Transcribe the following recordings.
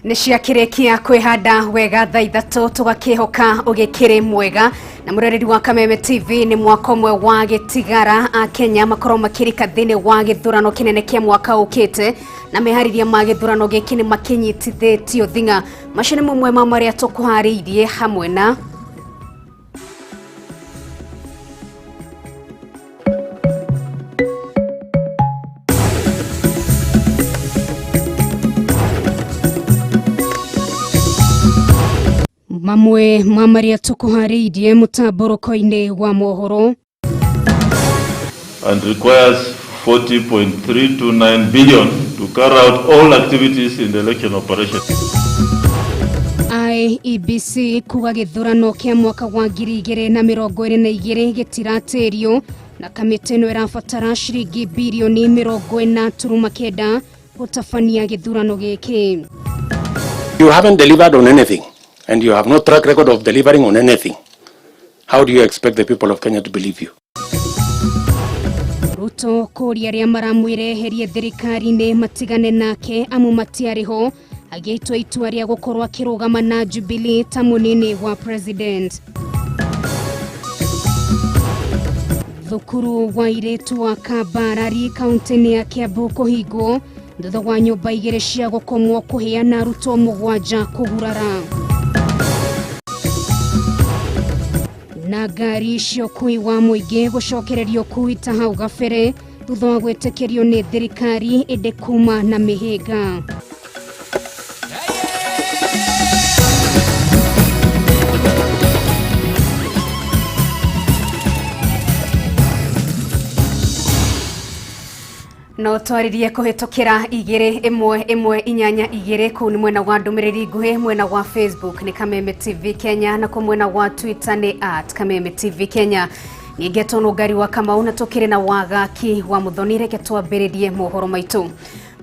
Nishiakirekia kwihanda wega thaa 3 tugakihoka ugikire mwega na murereri wa Kameme TV ni mwaka mwe wa gitigara a Kenya makoro makirika thini wa githurano kinene kia mwaka ukite na mehariria ma githurano giki ni makinyitithitio thinga mashine mumwe ma maria tukuhariirie hamwe na mamwe mamaria tukuhariirie mutaborokoine wa Mohoro and requires 40.329 billion to carry out all activities in the election operation. IEBC kuga githurano kia mwaka wa 2022 gitiraterio na kamiti no irafatara shiringi bilioni 40.9 gutafania githurano giki. You haven't delivered on anything and you have no track record of delivering on anything. How do you expect the people of Kenya to believe you? Ruto kuria ria maramwire herie thirikari ne matigane nake amu matiariho ageitwa itua ria gukorwa kirugama na Jubilee ta munini wa president. Thukuru wa iretu wa Kabarari kaunti ya Kiambu kuhingwo thutha wa nyumba igire cia gukomwo kuheana aruto mugwanja kugurara. Nungari cio kui wa muingi gucokererio kuita hau gabere thutha wa gwetekerio ni thirikari ende kuma na mihinga. No twaririe kuhetokera 21112 kuu ni mwena wa ndumiriri nguhi mwena wa Facebook ni Kameme TV Kenya na kwa mwena wa Twitter ni @Kameme TV Kenya. Nigeto Nungari wa Kamau na tukire na wagaki wa muthonire ketwambiririe mohoro maitu.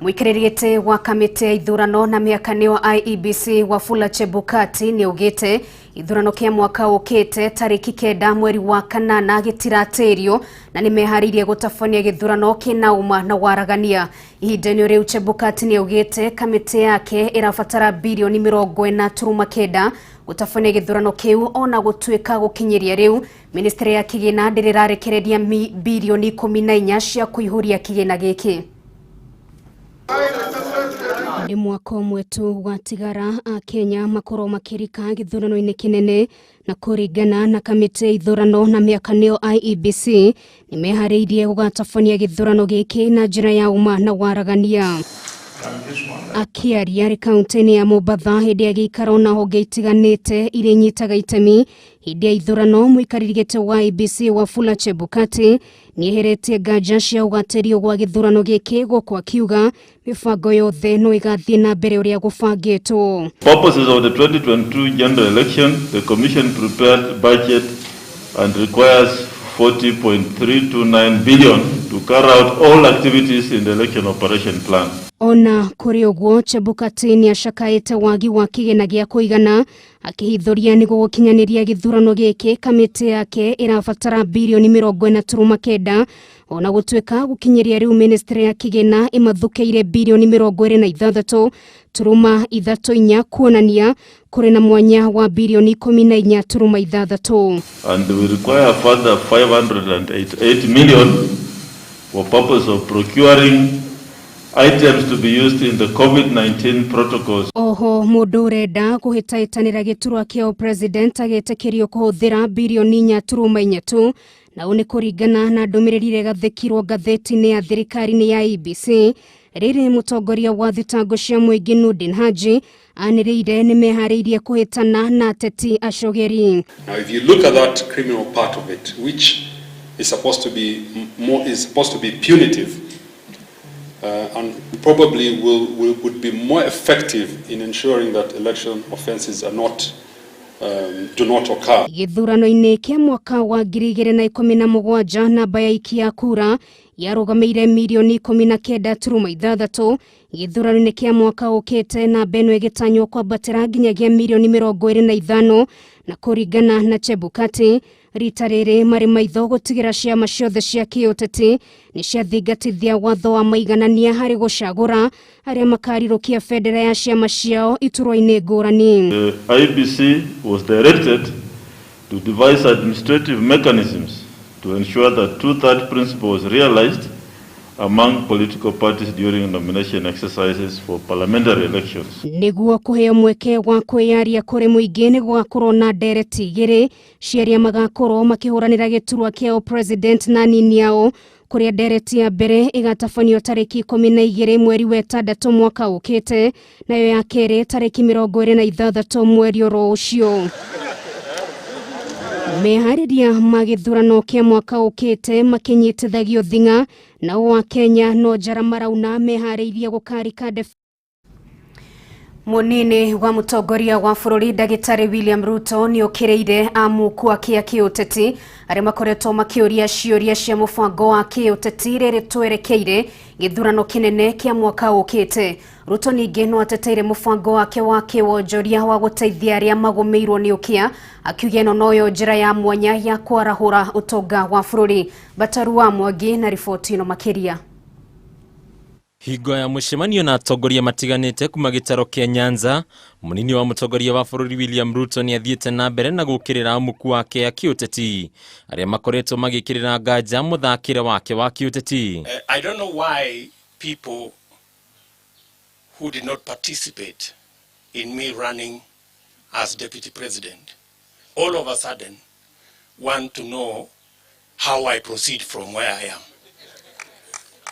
Mwikiririete wa kamiti ya ithurano na miakanio wa IEBC Wafula Chebukati ni ugite ithurano kia mwaka ukite tariki 9 mweri wa kanana gitiraterio na nimeharirie gutafania githurano kinauma na waragania. Ihinda-ini riu Chebukati ni ugite kamiti yake irafatara bilioni 40.9 gutafania githurano kiu ona gutuika gukinyiria riu ministry ya kigina ndirirarekereria bilioni 14 cia kuihuria kigina giki. Ni mwaka mwetu wa tigara a Kenya makoro makirika githurano-ini kinene na kuringana na kamiti ya ithurano na miakanio IEBC nimehariirie gugatafania githurano giki na njira ya uma na waragania. Akiaria kaunti ya Mombasa hindi ya gikaro na honge itiganite iri nyitaga itemi hindi ya ithurano mwikarigite wa IEBC Wafula Chebukati nieheretie nganja cia ugatirio gwa githurano giki gukwa kiuga mibango yothe no igathie na mbere uria gubangitwo. Purposes of the 2022 general election, the commission prepared budget and requires 40.329 billion to carry out all activities in the election operation plan. Ona kuri uguo Chebukati ni ashakaite wagi wa kigina gia kuigana akihithuria ni gukinyaniria githurano giki kamiti yake irafatara bilioni 40.9 ona gutweka gukinyiria riu ministry ya kigina imathukeire bilioni 26.3 kuonania kuri na mwanya wa bilioni 14.6. And we require further 588 million for purpose of procuring items to be used in the COVID-19 protocols. Oho mundu urenda kuhitaitanira giturwa kia president agetekerio kuhuthira bilioni 4.3 na une kuringana na ndumiriri regathekirwo gatheti-ini ya thirikari-ini ya IEBC riri mutongoria wa thitango cia muingi Nurdin Haji aniriire ni mehariirie kuhitana na teti ashogeri. Now if you look at that criminal part of it, which is supposed to be punitive, and probably would be more effective in ensuring that election offenses are not do not occur. Githurano-ini kia mwaka wa 2017 namba ya ikia kura yarugameire milioni 19.6. Githurano-ini kia mwaka ukite na benwe gitanywo kwa batira nginyagia milioni 25 na kũringana na Chebukati rita rĩrĩ marĩ maitho gũtigĩra ciama ciothe cia kĩũteti nĩ ciathingatithia watho wa maiganania harĩ gũcagũra arĩa makarirũkia bendera ya ciama ciao iturwa-inĩ ngũrani. The IEBC was directed to devise administrative mechanisms to ensure that two-third principle was realized among political parties during nomination exercises for parliamentary elections. Nĩguo kũheo mweke wa kwĩyaria kũrĩ mũingĩ nĩ gwakorwo na ndereti igĩrĩ cia arĩa magakorwo makĩhũranĩra gĩturwa kĩa president na nini yao, kũrĩa ndereti ya mbere ĩgatabanio tarĩki 12 mweri wa 6 mwaka ũkĩte, nayo ya kerĩ tarĩki 26 mweri oro ũcio. Meharĩria ma gĩthurano kĩa mwaka ũkĩte makĩnyitithagio thing'a, nao wa Kenya no njara marauna meharĩirie gũkarika Munini wa mũtongoria wa bũrũri Ndagĩtarĩ William Ruto nĩ okĩrĩire amuku akia kĩũteti arĩa makoretwo makĩũria ciũria cia mũbango wa kĩũteti rĩrĩ twerekeire gĩthurano kĩnene kĩa mwaka ũkĩte. Ruto ningĩ no ateteire mũbango wake wa kĩwonjoria wa gũteithia arĩa magũmĩirwo nĩ ũkĩa, akiuga ĩno noyo njĩra ya mwanya ya kwarahũra ũtonga wa bũrũri. Bataru wa Mwangi na riboti ĩno makĩria. Hingo ya mũcemanio na atongoria matiganĩte kuma gĩtaro kĩa Nyanza, mũnini wa mũtongoria wa bũrũri William Ruto nĩ athiĩte na mbere na gũkĩrĩra amuku wake ya kĩũteti arĩa makoretwo magĩkĩrĩra nganja mũthakĩre wake wa kĩũteti. I don't know why people who did not participate in me running as deputy president all of a sudden want to know how I proceed from where I am.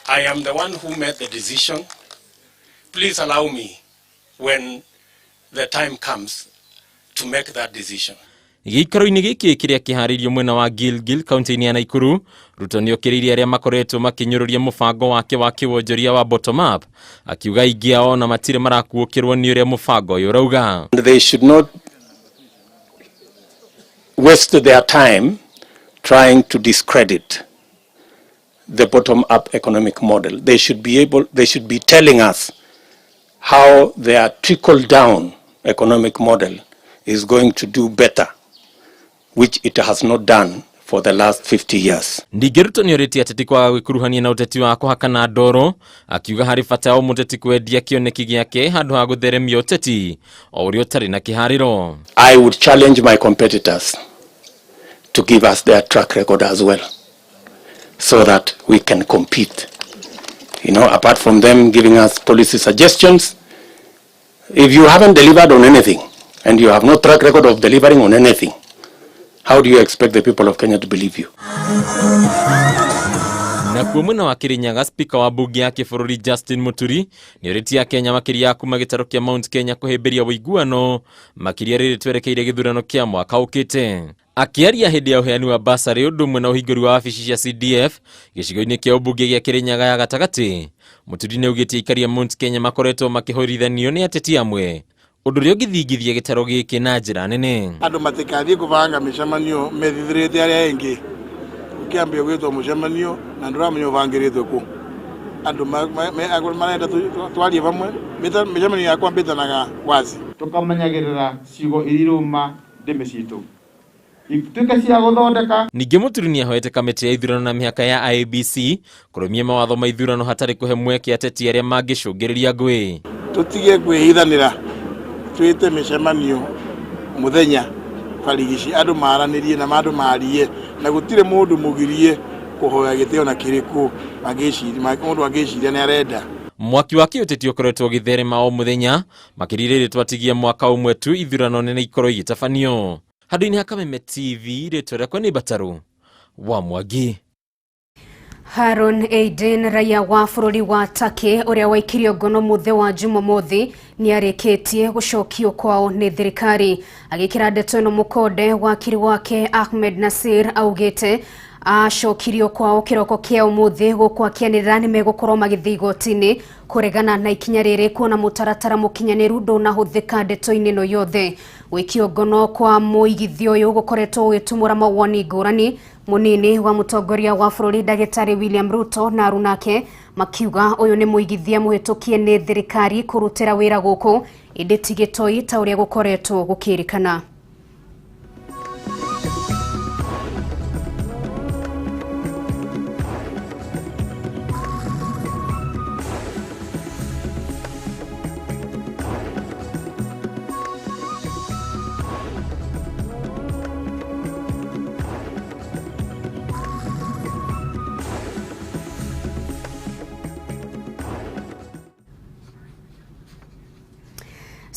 I am the one who made the decision. Please allow me, when the time comes, to make that decision. Gĩikaro-inĩ gĩkĩ kĩrĩa kĩharĩirio mwena wa Gilgil, kaunti-inĩ ya Nakuru, Ruto nĩ okĩrĩire arĩa makoretwo makĩnyũrũria mũbango wake wa kĩwonjoria wa bottom up, akiuga aingĩ ao na matirĩ marakuũkĩrwo nĩ ũrĩa mũbango ũyũ ũrauga. They should not waste their time trying to discredit the bottom-up economic model. They should be telling us how their trickle-down economic model is going to do better, which it has not done for the last 50 years. Ningĩ Ruto nĩ orĩtie ateti kwaga gwĩkuruhania na ũteti wa kũhakana ndoro, akiuga harĩ bata wa mũteti kwendia kĩoneki gĩake handũ ha gũtheremia ũteti o ũrĩa ũtarĩ na kĩharĩro. I would challenge my competitors to give us their track record as well, so that we can compete. You know, apart from them giving us policy suggestions, if you haven't delivered on anything and you have no track record of delivering on anything, how do you expect the people of Kenya to believe you? Na kuo mwena wa Kirinyaga, speaker wa bunge ya kĩbũrũri Justin Muturi nĩ orĩtie Kenya makĩria kuma gĩtaro kĩa Mount Kenya kũhĩmbĩria ũiguano makĩria rĩrĩ twerekeire gĩthurano kĩa mwaka ũkĩte. Akiaria hĩndĩ ya ũheani wa basarĩ ũndũ ũmwe na ũhingũri wa wabici cia CDF gĩcigo-inĩ kĩa ũmbunge gĩa Kirinyaga ya gatagatĩ, Muturi nĩ augĩte aikari a Mount Kenya makoretwo makĩhorithanio nĩ ateti amwe, ũndũ ũrĩa ũgĩthingithia gĩtaro gĩkĩ na njĩra nene. Andũ matikathiĩ kũbanga mĩcemanio methithĩrĩte arĩa engĩ, ũkĩambia gwĩtwo mũcemanio na ndũramenya ũbangĩrĩtwo kũ. Andũ marenda twarie bamwe, mĩcemanio yakwa mbĩtanaga wazi. Tũkamenyagĩrĩra ciugo irirũma ndĩmĩ citũ. Ningĩ Muturi nĩ ahoete kamĩtĩ ya ithurano na mĩhaka ya IEBC kũrũmia mawatho ma ithurano hatarĩ kũhe mweke ateti arĩa mangĩcũngĩrĩria ngũĩ. Tũtige kwĩhithanĩra, twĩte mĩcemanio mũthenya barigici, andũ maranĩrie na andũ marie, na gũtirĩ mũndũ mũgirie kũhoya gĩtĩo na kĩrĩkũ mũndũ angĩciria nĩ arenda. Mwaki wa kĩũteti ũkoretwo ũgĩtherema o mũthenya makĩria rĩrĩ twatigia mwaka ũmwe tu ithurano nene ikorwo igĩtabanio. Handũ-inĩ ha Kameme TV, rĩtwa rĩakwa nĩ Bataru wa Mwangi. Harun Aiden, raia wa bũrũri wa Turkey ũrĩa waikirio ngono mũthĩ wa Jumamothi nĩ arĩkĩtie gũcokio kwao nĩ thirikari. Agĩkĩra ndeto ĩno mũkonde wakiri wake Ahmed Nasir augĩte acokirio kwao kĩroko kĩa ũmũthĩ gũkũ akĩanĩrĩra nĩ megũkorwo magĩthiĩ igoti-inĩ kũregana na ikinya rĩrĩ kuona mũtaratara mũkinyanĩru ndũnahũthĩka ndeto-inĩ ĩno yothe. Gwĩkio ngono kwa mũigithio ũyũ gũkoretwo gũgĩtumũra mawoni ngũrani. Mũnini wa mũtongoria wa bũrũri Ndagĩtarĩ William Ruto na arunake makiuga ũyũ nĩ mũigithia mũhĩtũkie nĩ thirikari kũrutĩra wĩra gũkũ, ĩndĩ ti gĩtoi ta ũrĩa gũkoretwo gũkĩrĩkana.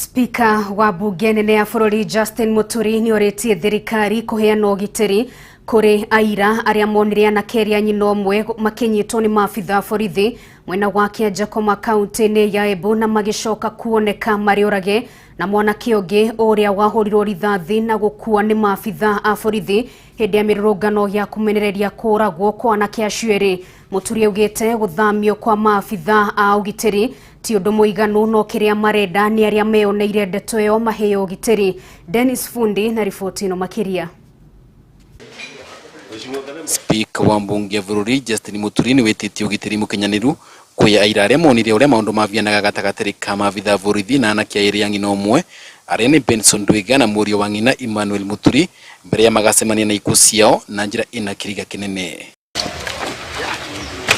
Spika wa bunge nene ya bũrũri Justin Muturi nĩ orĩtie thirikari kũheana ũgitĩri kũrĩ aira arĩa monire anake erĩ a nyina ũmwe makĩnyitwo nĩ maabitha borithi mwena wa Kĩanjakoma kaunti-inĩ ya Embu na magĩcoka kuoneka marĩ orage, na mwanake ũngĩ ũrĩa wahũrirwo rithathi na gũkuo nĩ maabitha a borithi hĩndĩ ya mĩrũrũngano ya kũmenereria kũragwo kwa anake acio erĩ. Muturi augĩte gũthamio kwa maabitha a ũgitĩri ti ũndũ mũiganu, no kĩrĩa marenda nĩ arĩa meyoneire ndeto ĩyo maheo ũgitĩri. Dennis Fundi na riboti ĩno makĩria. Spika wa mbunge ya bũrũri Justin Muturi nĩ wĩtĩtie ũgitĩri mũkinyanĩru kwĩ aira arĩa monire ũrĩa maũndũ mabianaga gatagatĩ ka maabitha borithi na anake erĩ a nyina ũmwe arĩa nĩ Benson Ndwiga na mũriũ wa nyina Emmanuel Muturi mbere ya magacemania na ikuũ ciao na njĩra ĩna kĩriga kĩnene.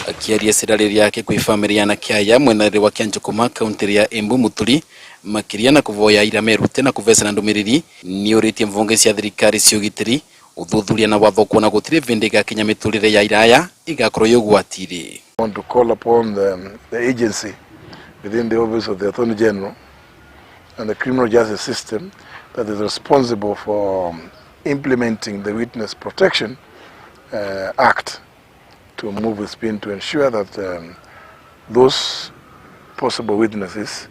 Akiaria cira yake kwĩ famĩlĩ ya anake aya mwena wa Kĩanjakoma kaunti ya Embu, Muturi makĩria na kũvoya aira merute na kũvecana ndũmĩrĩri nĩ orĩtie mvonge cia thirikari cia ũgitĩri uthuthuria na watho kuona gũtirĩ vĩndĩ gakinya mĩtũrĩre ya aira aya igakorwo yũgwatire. I want to call upon the agency within the office of the Attorney General and the criminal justice system that is responsible for implementing the Witness Protection Act to move with speed to ensure that those possible witnesses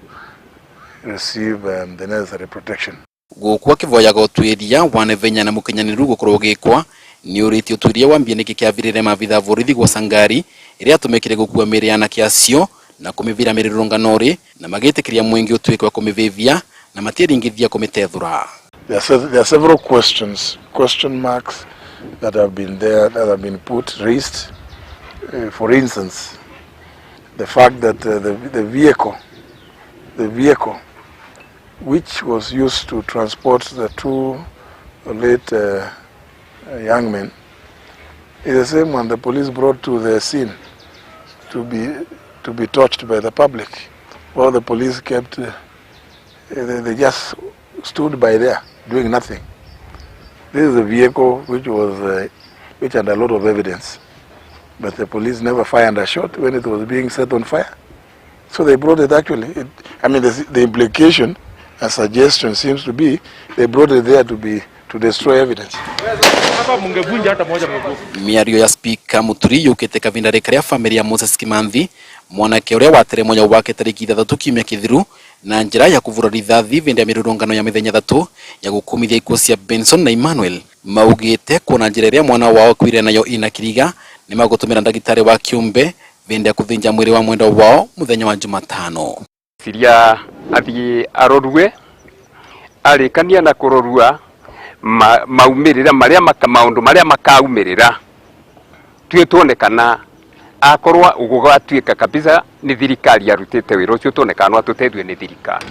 receive the necessary protection. Gũkwa kĩvoyaga ũtuĩria wane venya na mũkinyanĩru gũkorwo gĩkwa nĩ ũrĩtie ũtuĩria wambie nĩkĩ kĩavirĩre maabitha borithi gwa Sangari ĩrĩa atũmĩkire gũkua mĩĩrĩ ya anake acio na kũmĩvira mĩrũrũngano rĩ na magĩtĩkĩria mũingĩ ũtuĩke wa kũmĩvĩvia na matiĩringithia kũmĩtethũra. There are several question marks that have been there, that have been raised. For instance, the fact that the vehicle which was used to transport the two late young men is the same one the police brought to the scene to be touched by the public. While the police kept, they just stood by there doing nothing. This is a vehicle which had a lot of evidence, but the police never fired a shot when it was being set on fire. So they brought it actually. The implication and suggestion seems to be they brought it there to destroy evidence. Miario ya Spika Muturi yũkĩte kavindarĩ karĩa famĩlĩ ya Moses Kimanthi mwanake ũrĩa watere monya wake tarĩki 3 kiumia kĩthiru na njĩra ya kũvura rithathi vĩndĩ ya mĩrũrũngano ya mĩthenya 3 ya gũkumithia ikuũ cia Benson na Emmanuel. Maugĩte kuona njĩra ĩrĩa mwana wao kwire nayo ina kiriga nĩ magũtũmĩra ndagĩtarĩ wa kiumbe vĩndĩ ya kũthĩnja mwĩrĩ wa mwenda wao mũthenya wa Jumatano. Siria athiĩ arorue arĩkania na kũrorua maumĩrĩra maũndũ marĩa makaumĩrĩra tuĩ tuonekana akorwa ũgũgatuĩka kabisa nĩ thirikari yarutĩte wĩra ũcio tuonekana no tũteithwe nĩ thirikari.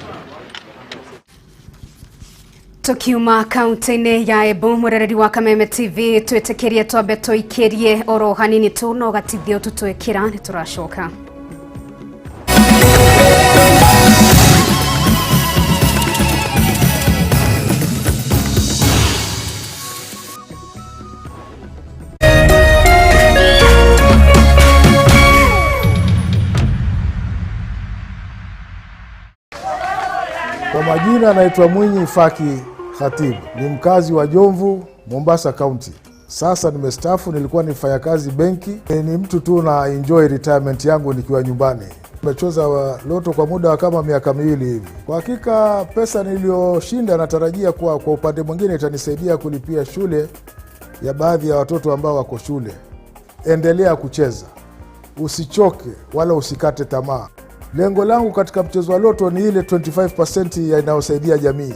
Tukiuma kaunti-inĩ ya Embu, mwereri wa Kameme TV twĩtĩkĩrie twambe tũikĩrie oro hanini tu no gatithio tũtwĩkĩra nĩ tũracoka. Kwa majina anaitwa Mwinyi Faki Khatibu, ni mkazi wa Jomvu, Mombasa County. Sasa nimestaafu, nilikuwa nifanya kazi benki. Ni mtu tu na enjoy retirement yangu nikiwa nyumbani. Nimecheza loto kwa muda wa kama miaka 2 hivi. Kwa hakika pesa niliyoshinda natarajia kwa upande mwingine itanisaidia kulipia shule ya baadhi ya watoto ambao wako shule. Endelea kucheza, usichoke wala usikate tamaa. Lengo langu katika mchezo wa loto ni ile 25% inayosaidia jamii.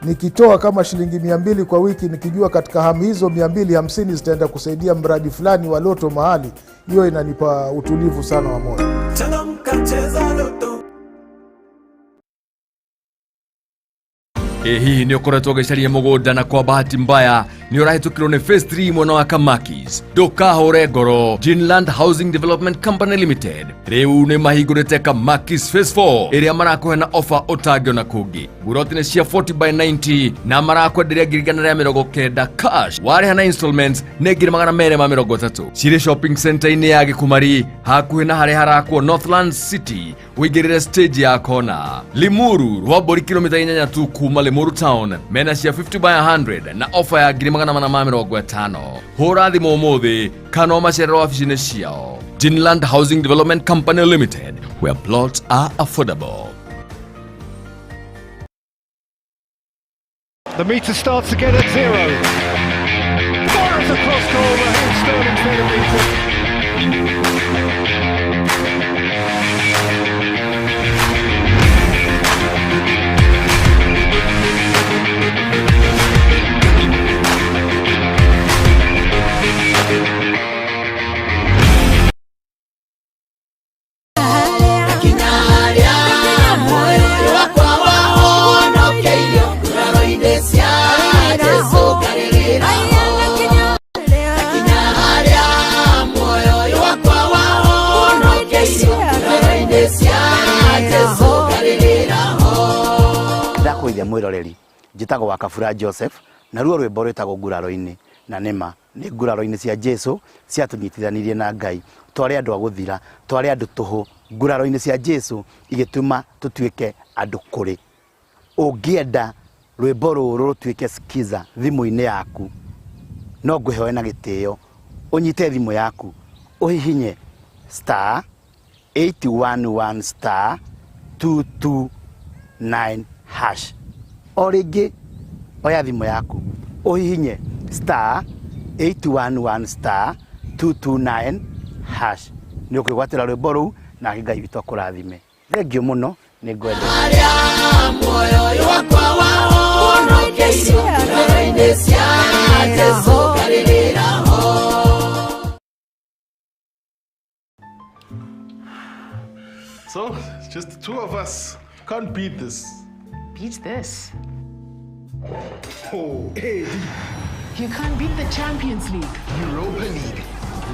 Nikitoa kama shilingi 200 kwa wiki, nikijua katika hamu hizo 250 zitaenda kusaidia mradi fulani wa loto mahali, hiyo inanipa utulivu sana wa moyo. Hihi nĩ ũkoretwo ũgĩcaria mũgũnda na kwa bahati mbaya ni ũrahĩtũkĩrwo nĩ phase 3 mwena wa Kamakis. Ndũkahũre ngoro, Ginland Housing Development Company Limited rĩu nĩ mahingũrĩte Kamakis phase 4 ĩrĩa marakũhe na offer ũtangĩona kũngĩ. Buroti nĩ cia 40/90 na marakwenderia ngirigana rĩa 90 cash. Warĩha na installments nĩ 230. Cirĩ shopping center-inĩ ya Gĩkumari hakuhĩ na harĩa harakwo Northlands City ũingĩrĩre stage ya kona. Limuru rwambũri kilomita 8 tu kuma Limuru town mena cia 50/100 na offer ya 450. Hũra thimũ ũmũthĩ kana ũmacerere wabici-inĩ ciao. Ginland Housing Development Company Limited, where plots are affordable. The meter starts again at 0. Fires across goal, Raheem Sterling's millimeter. Ndakwithia mwiroreri njitagwo wa Kabura Joseph na ruo rwimbo rwitagwo nguraro-ini na nima ni nguraro-ini cia Jesu ciatunyitithanirie na Ngai twari andu aguthira twari andu tuhu nguraro-ini cia Jesu igituma tutuike andu kuri ungienda rwimbo ruru rutuike skiza thimu-ini yaku no ngwihoe na gitio unyite thimu yaku uhihinye *811 *229 hash. Origi oya thimu yaku uhihinye *811 *229 hash. Ni ukigwatira rwimbo ruu na Ngai witũ akũrathime. Thengio muno ni ngwende. So, it's just the two of us. Can't beat this. Beat this? Oh, hey. You can't beat the Champions League, Europa League,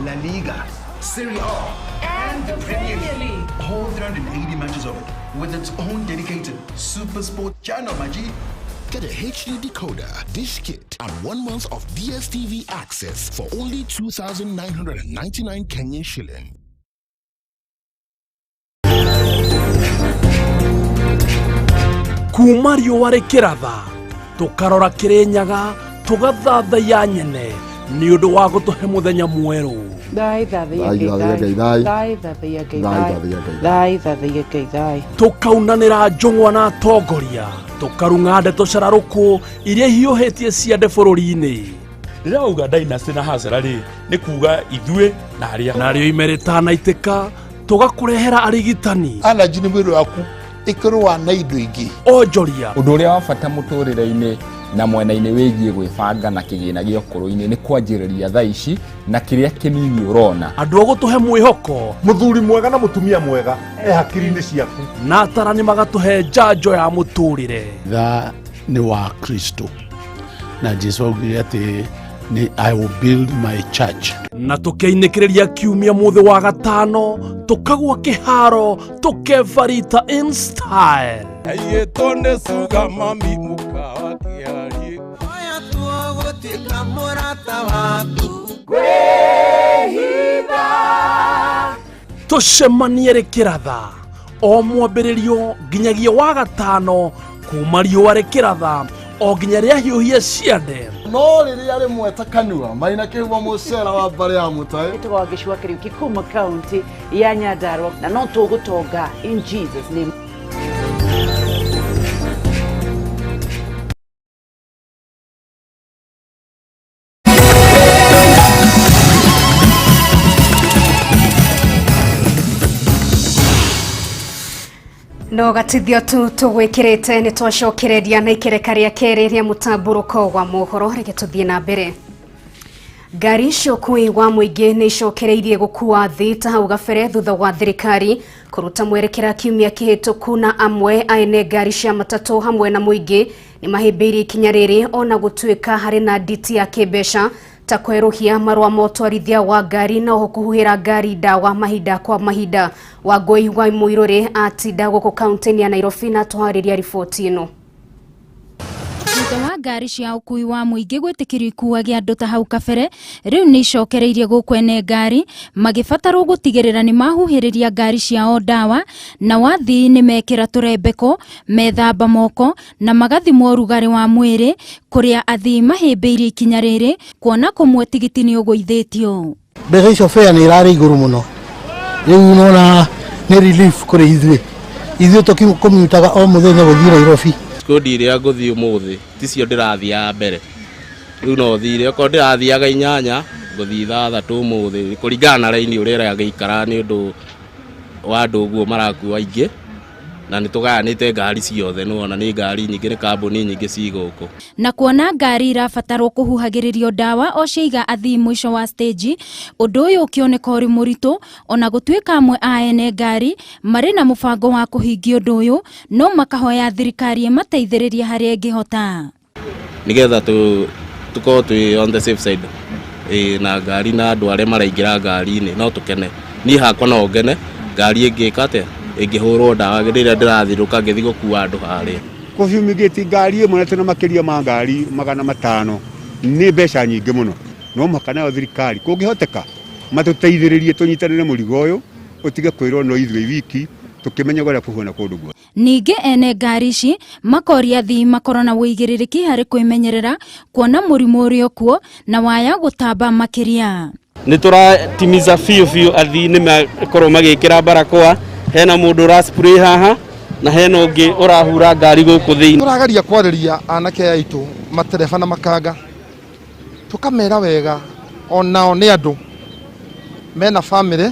La Liga, Serie A, and the Premier League. All 380 matches of it, with its own dedicated Super Sport channel, Maji. Get a HD decoder, dish kit, and 1 month of DSTV access for only 2,999 Kenyan shilling. Kuma riũa rĩkĩratha tũkarora Kĩrĩnyaga tũgathathaiya nyene nĩ ũndũ wa gũtũhe mũthenya mwerũ. Tũkaunanĩra njũng'wa na atongoria tũkarung'a ndeto cararũkũ iria hiũhĩtie ciande bũrũri-inĩ. Ndĩrauga Dynasty na Hasara rĩ nĩ kuga ithuĩ na arĩa narĩo ime rĩtanaitĩka tũgakũrehera arigitani. Allergy nĩ mwĩrĩ waku ikorwa na indo ingĩ. Onjoria ũndũ ũrĩa wa bata mũtũrĩre-inĩ na mwena-inĩ wĩgiĩ gwĩbanga na kĩgĩna gĩa ũkũrũ-inĩ nĩ kwanjĩrĩria thaa ici na kĩrĩa kĩnini ũrona. Andũ agũtũhe mwĩhoko, mũthuri mwega na mũtumia mwega hakiri-inĩ ciaku na atarani magatũhe njanjo ya mũtũrĩre. Tha nĩ wa Kristo na Jesu augire atĩ I will build my church. Na tũkeinĩkĩrĩria kiumia mũthĩ wa gatano tũkagwa kĩharo tũkevarita in style. Ayetonde suga mami mukawa kiari oya tuogotika murata waku kwehitha tũcemanie rĩkĩratha o mwambĩrĩrio nginyagia wa gatano kuma riũa rĩkĩratha o nginya rĩa hiũhia ciande. No rĩrĩa rĩmwe ta kanua maina kĩhumo mũcera wa mbarĩ ya mũtaĩ nĩtũgwa gĩcua kĩrĩu kĩkuma kaunti ya Nyandarua na no tũgũtonga in Jesus name. No gatithio tu tugwikirite ni twacokereria na ikereka ria keri ria mutamburuko wa mohoro reke tuthie na mbere. Ngari cia ũkui wa mũingĩ nĩ icokereirie gũkua thĩ ta hau gabere thutha wa thirikari kũruta mwerekera kiumia kĩhĩtũku, na amwe a ene ngari cia matatũ hamwe na mũingĩ nĩ mahĩmbĩirie ikinya rĩrĩ ona gũtuĩka harĩ na nditi ya kĩmbeca ta kwerũhia marũa ma ũtwarithia wa ngari na oho kũhuhĩra ngari ndawa mahinda kwa mahinda. Wangũi wa Mũirũrĩ atinda gũkũ kaunti-inĩ ya Nairobi na tũharĩria riboti ĩno. Thutha wa ngari cia ũkui wa mũingĩ gwĩtĩkĩrio ikuuagia andũ ta hau kabere, rĩu nĩ icokereirie gũkũ ene ngari magĩbatarwo gũtigĩrĩra nĩ mahuhĩrĩria ngari ciao ndawa, na wathii nĩ mekĩra tũrembeko, methamba moko na magathimwo ũrugarĩ wa mwĩrĩ, kũrĩa athii mahĩmbĩirie ikinya rĩrĩ kuona kũmwe tigiti nĩ ũgũithĩtio. Mbeca icio fare nĩ irarĩ igũrũ mũno, rĩu nona nĩ relief kũrĩ ithuĩ tũkĩmutaga o mũthenya gũthiĩ Nairobi. Kodi iria ngũthiĩ ũmũthĩ ticio ndĩrathiaga mbere, rĩu no thire okorwo ndĩrathiaga 8 ngũthiĩ 6 ũmũthĩ kũringana na raini ũrĩa ĩragĩikara nĩ ũndũ wa andũ ũguo marakua aingĩ, na nĩ tũgayanĩte ngari ciothe, nĩwona nĩ ngari nyingĩ, nĩ kambuni nyingĩ cigũkũ. Na kuona ngari irabatarwo kũhuhagĩrĩrio ndawa o ciaiga athii mũico wa stage, ũndũ ũyũ ũkĩoneka ũrĩ mũritũ, ona gũtuĩka amwe a ene ngari marĩ na mũbango wa kũhingia ũndũ ũyũ, no makahoya thirikari ĩmateithĩrĩrie harĩa ĩngĩhota. Nĩgetha tũkorwo twĩ on the safe side, na ngari na andũ arĩa maraingĩra ngari-inĩ no tũkene. Niĩ hakwa no ngene ngari ĩngĩka atĩa, ĩngĩhũrwo ndawa rĩrĩa ndĩrathirũka ngĩthiĩ gũkua andũ harĩa. Kũfumigate ngari ĩmwe na makĩria ma ngari 500 nĩ mbeca nyingĩ mũno, no makana thirikari kũngĩhoteka matũteithĩrĩrie tũnyitanĩre mũrigo ũyũ, ũtige kwĩrwo no ithuĩ wiki tũkĩmenya ũrĩa kũhũna kũndũ guo. Ningĩ ene ngari ici makoria athii makorwo na wĩigĩrĩrĩki harĩ kwĩmenyerera kuona mũrimũ ũrĩa kuo na waya gũtamba makĩria. Nĩ tũratimiza biũ athii nĩ makorwo magĩkĩra barakoa, hena mũndũ ũraspray haha na hena ũngĩ ũrahura ngari gũkũ thĩinĩ. Tũrageria kwarĩria anake aitũ matereba na makanga, tũkamera wega onao nĩ andũ mena family.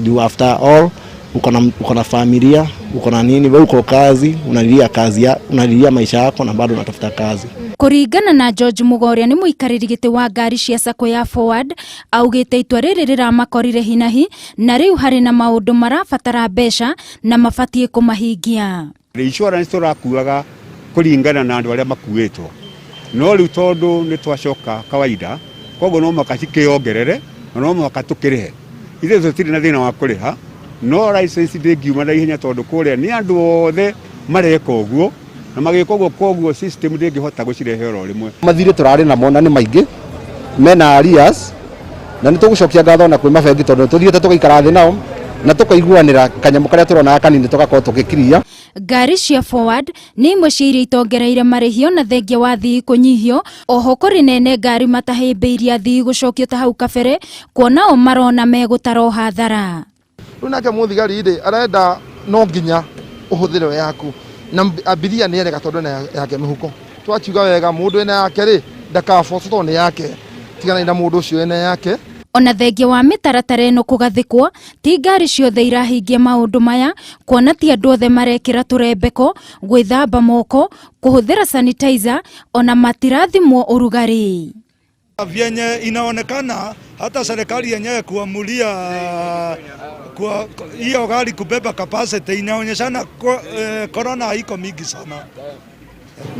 Do after all uko na familia, uko na nini, wewe uko kazi, unalilia maisha yako na bado unatafuta kazi. Kũringana na George Mugoria nĩ mũikarĩri gĩtĩ wa ngari cia sako ya Forward, augĩte itua rĩrĩ rĩramakorire hinahi na rĩu harĩ na maũndũ marabatara mbeca na mabatiĩ kũmahingia. Insurance tũrakuaga kũringana na andũ arĩa makuĩtwo, no rĩu tondũ nĩ twacoka kawaida, koguo no makacikĩongerere na no makatũkĩrĩhe. Ithe tũtirĩ na thĩna wa kũrĩha, no license ndĩngiuma na ihenya tondũ kũrĩa nĩ andũ othe mareka ũguo, na magĩka ũguo koguo system ndĩngĩhota gũcirehe oro rĩmwe. Mathirĩ tũrarĩ namo na nĩ maingĩ mena arrears, na nĩ tũgũcokia ngatho na kwĩ mabengi tondũ tũthiĩte tũgaikara thĩ nao na tũkaiguanĩra kanyamũ karĩa tũrona kanini tũgakorwo tũgĩkiria. Ngari cia Forward nĩ imwe cia iria itongereire marĩhio na thengia wa athii kũnyihio, oho kũrĩ nene ngari matahĩmbĩirie athii gũcokio ta hau kabere, kuona o marona megũtaro hathara. Rĩu nake mũthigari rĩ arenda no nginya ũhũthĩre yaku na abiria nĩ erega tondũ na yake mĩhuko. Twakiuga wega mũndũ ena yake rĩ ndakaboco tondũ nĩ yake, tigana na mũndũ ũcio ena yake. Ona thengia wa mĩtaratara ĩno kũgathĩkwo, ti ngari ciothe irahingia maũndũ maya, kuona ti andũ othe marekĩra tũrembeko, gwĩthamba moko, kũhũthĩra sanitizer, ona matirathimwo ũrugarĩ. Vyenye inaonekana hata serikali yenyewe kuamulia kwa hiyo gari kubeba capacity inaonyeshana corona haiko mingi sana.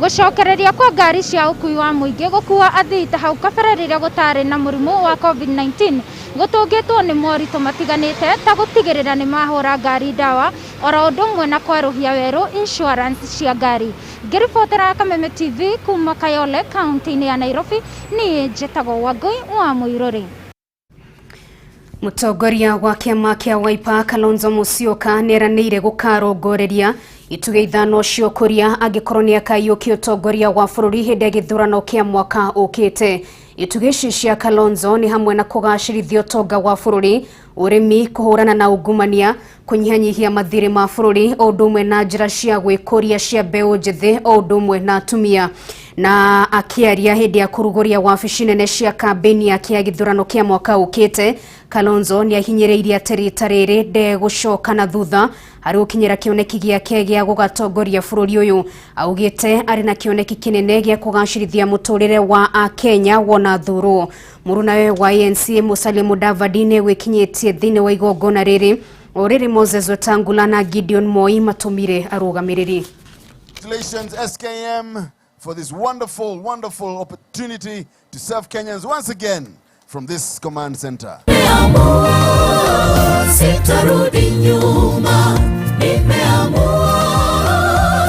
Gũcokereria kwa ngari cia ũkui wa mũingĩ gũkua athii ta hau kabere rĩrĩa gũtarĩ na mũrimũ wa COVID-19 gũtũngĩtwo nĩ moritũ matiganĩte ta gũtigĩrĩra nĩ mahũra ngari ndawa, oro ũndũ ũmwe na kwerũhia werũ insurance cia ngari. Ngĩribotera Kameme TV kuma Kayole, kaunti-inĩ ya Nairobi, niĩ njĩtagwo Wangũi wa Mũirũrĩ. Mũtongoria wa kĩama kĩa Wiper Kalonzo Musyoka nĩeranĩire gũkarũngũrĩria itugĩ ithano cia ũkũria angĩkorwo nĩ akaiyũkia ũtongoria wa bũrũri hĩndĩ ya gĩthurano kĩa mwaka ũkĩte. Itugĩ ici cia Kalonzo nĩ hamwe na kũgacĩrithia ũtonga wa bũrũri, ũrĩmi, kũhũrana na ungumania, kũnyihanyihia mathirĩ ma bũrũri, o ũndũ ũmwe na njĩra cia gwĩkũria cia mbeũ njĩthĩ, o ũndũ ũmwe na atumia. Na akĩaria hĩndĩ ya kũrugũria wabici nene cia kambeni ya gĩthurano kĩa mwaka ũkĩte, Kalonzo ni ahinyereirie atĩ rita rĩrĩ ndegũcoka na thutha harĩ gũkinyĩra kĩoneki gĩake gĩa gũgatongoria bũrũri ũyũ. Augĩte arĩ na kĩoneki kĩnene gĩa kũgacĩrithia mũtũrĩre wa Akenya wona thurũ. Mũrũnawe wa ANC Musalia Mudavadi nĩ gwĩkinyĩtie thĩinĩ wa igongona rĩrĩ orĩrĩ Moses Wetangula na Gideon Moi matũmire arũgamĩrĩri. Congratulations SKM for this wonderful opportunity to serve Kenyans once again from this command center. Sitarudi nyuma, nimeamua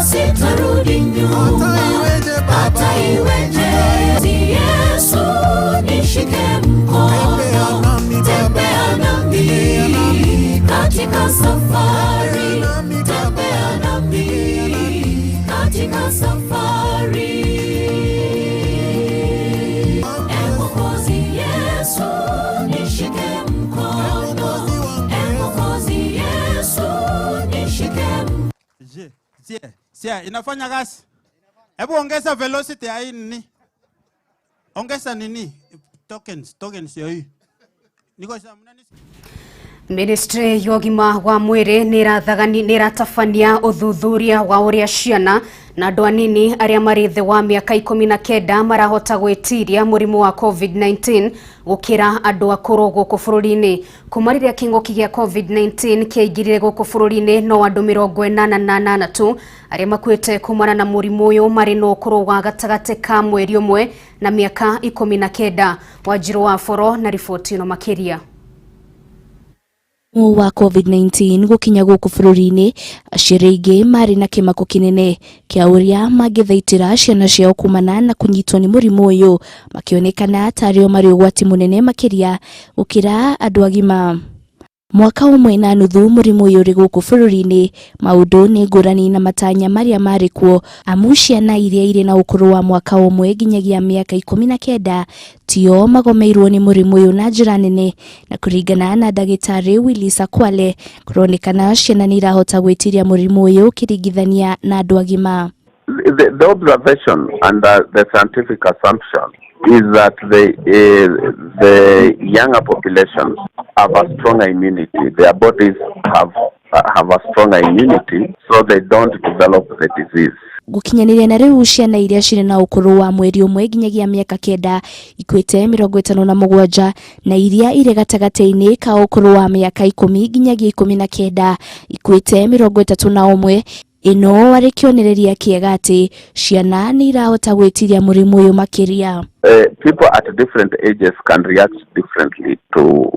sitarudi nyuma, hata iweje Yesu nishike mkono, tembea nami katika safari, tembea nami katika safari. Mwokozi Yesu nishike mkono, Mwokozi Yesu nishike mkono. Sia, inafanya kazi. Hebu ongeza velocity ya hii nini? Ongeza nini? Tokens ya hii. Niko sasa Ministry yogima wa mwĩrĩ nĩ ĩratabania ũthuthuria wa ũrĩa ciana na andũ anini arĩa marĩ thĩ wa mĩaka 19 marahota gwĩtiria mũrimũ wa COVID-19 gũkĩra andũ akũrũ gũkũ bũrũri-inĩ. Kuma rĩrĩa kĩng'ũki gĩa COVID-19 kĩaingĩrire gũkũ bũrũri-inĩ no andũ 88 tu arĩa makuĩte kumana na mũrimũ ũyũ marĩ na ũkũrũ wa gatagatĩ ka mweri ũmwe na mĩaka 19. Wanjiru wa Boro na riboti ĩno makĩria. Wa COVID-19 gukinya guku bũrũri-inĩ, aciari aingĩ marĩ na kĩmako kĩnene kĩa ũrĩa mangĩthaitĩra ciana ciao kumana na kũnyitwo nĩ mũrimũ ũyũ, makĩonekana tarĩ o marĩ ũgwati mũnene makĩria gũkĩra andũ agima. Mwaka ũmwe na nuthu mũrimũ ũyũ ũrĩ gũkũ bũrũri-inĩ, maũndũ nĩ ngũrani na matanya marĩa marĩ kuo, amu ciana iria irĩ na ũkũrũ wa mwaka ũmwe nginyagia mĩaka 19 tio magomeirwo nĩ mũrimũ ũyũ na njĩra nene, na kũringana na ndagĩtarĩ Willis Akwale, kũronekana ciana nĩ irahota gwĩtiria mũrimũ ũyũ ũkĩringithania na andũ agima. The observation and the scientific assumption is that the younger populations have a stronger immunity. Their bodies have a stronger immunity, so they don't develop the disease. Gukinyanĩria na rĩu ciana iria cirĩ na ũkũrũ wa mweri ũmwe nginyagia mĩaka 9 ikuĩte 57 na iria irĩ gatagatĩ-inĩ ka ũkũrũ wa mĩaka 10 nginyagia 19 ikuĩte 31. Ino arĩ kĩonereria kĩega atĩ ciana nĩ irahota gwĩtiria mũrimũ ũyũ makĩria. People at different ages can react differently to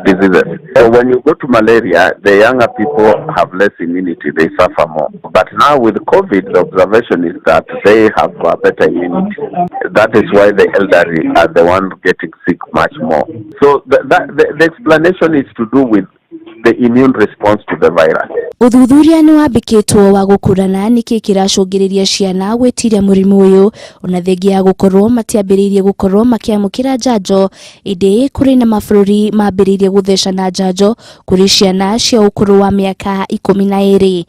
diseases. When you go to malaria, the younger people have less immunity, they suffer more. But now with COVID, the observation is that they have a better immunity. That is why the elderly are the ones getting sick much more. So the explanation is to do with the immune response to the virus. Ũthuthuria nĩ wambĩkĩtwo wa gũkũrana nĩkĩ kĩracũngĩrĩria ciana gwĩtiria mũrimũ ũyũ, ona thengia ya gũkorwo matiambĩrĩirie gũkorwo makĩamũkĩra njanjo, ĩndĩ kũrĩ na mabũrũri mambĩrĩirie gũthecana njanjo kũrĩ ciana cia ũkũrũ wa mĩaka 12.